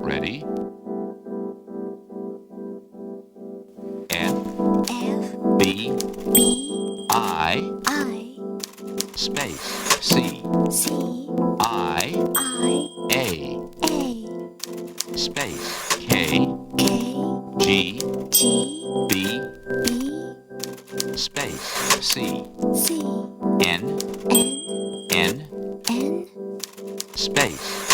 Ready? F, B, I, space, C, I, A, space, K, G, B, space, C, N, space,